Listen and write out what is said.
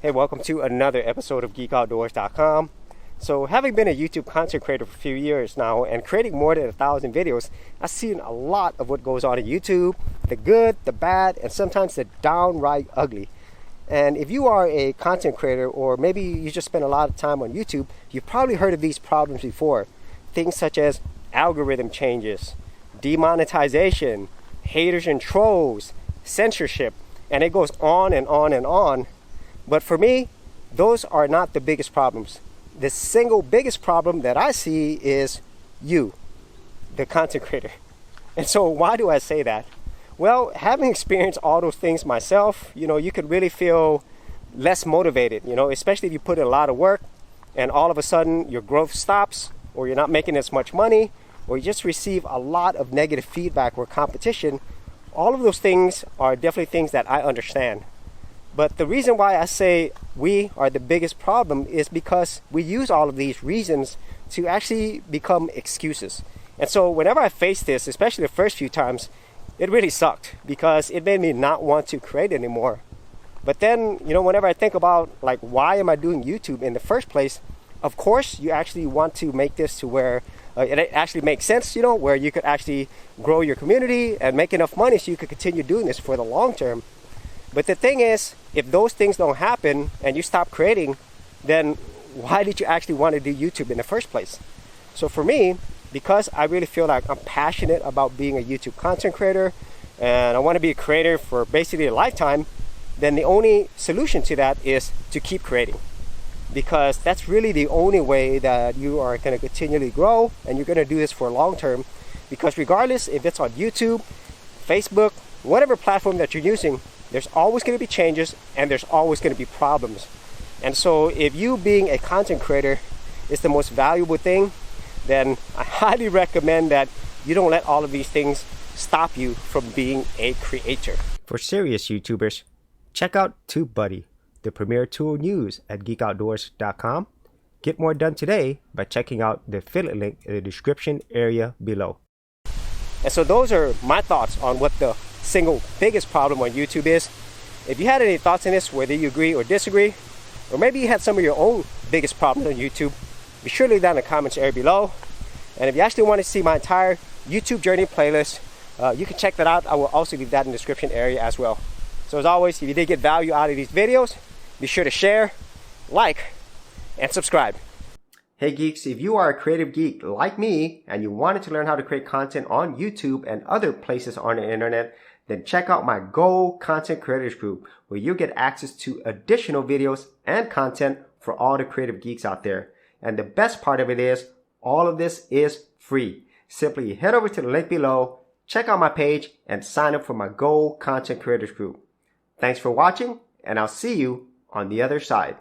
Hey, welcome to another episode of GeekOutdoors.com. So, having been a YouTube content creator for a few years now and creating more than 1,000 videos, I've seen a lot of what goes on in YouTube, the good, the bad, and sometimes the downright ugly. And if you are a content creator, or maybe you just spend a lot of time on YouTube, you've probably heard of these problems before. Things such as algorithm changes, demonetization, haters and trolls, censorship, and it goes on and on and on. But for me, those are not the biggest problems. The single biggest problem that I see is you, the content creator. And so why do I say that? Well, having experienced all those things myself, you could really feel less motivated, especially if you put in a lot of work and all of a sudden your growth stops, or you're not making as much money, or you just receive a lot of negative feedback or competition. All of those things are definitely things that I understand. But the reason why I say we are the biggest problem is because we use all of these reasons to actually become excuses. And so whenever I faced this, especially the first few times, it really sucked because it made me not want to create anymore. But then, whenever I think about why am I doing YouTube in the first place, of course, you actually want to make this to where it actually makes sense, where you could actually grow your community and make enough money so you could continue doing this for the long term. But the thing is, if those things don't happen and you stop creating, then why did you actually want to do YouTube in the first place? So for me, because I really feel like I'm passionate about being a YouTube content creator and I want to be a creator for basically a lifetime, then the only solution to that is to keep creating. Because that's really the only way that you are going to continually grow, and you're going to do this for long term. Because regardless if it's on YouTube, Facebook, whatever platform that you're using, there's always going to be changes and there's always going to be problems. And so if you being a content creator is the most valuable thing, then I highly recommend that you don't let all of these things stop you from being a creator. For serious YouTubers, check out TubeBuddy, the premier tool news at GeekOutdoors.com. Get more done today by checking out the affiliate link in the description area below. And so those are my thoughts on what the single biggest problem on YouTube is. If you had any thoughts on this, whether you agree or disagree, or maybe you had some of your own biggest problems on YouTube, be sure to leave that in the comments area below. And if you actually want to see my entire YouTube journey playlist, you can check that out. I will also leave that in the description area as well. So as always, if you did get value out of these videos, be sure to share, like, and subscribe. Hey geeks, if you are a creative geek like me and you wanted to learn how to create content on YouTube and other places on the internet, then check out my Go Content Creators group, where you'll get access to additional videos and content for all the creative geeks out there. And the best part of it is, all of this is free. Simply head over to the link below, check out my page, and sign up for my Go Content Creators group. Thanks for watching, and I'll see you on the other side.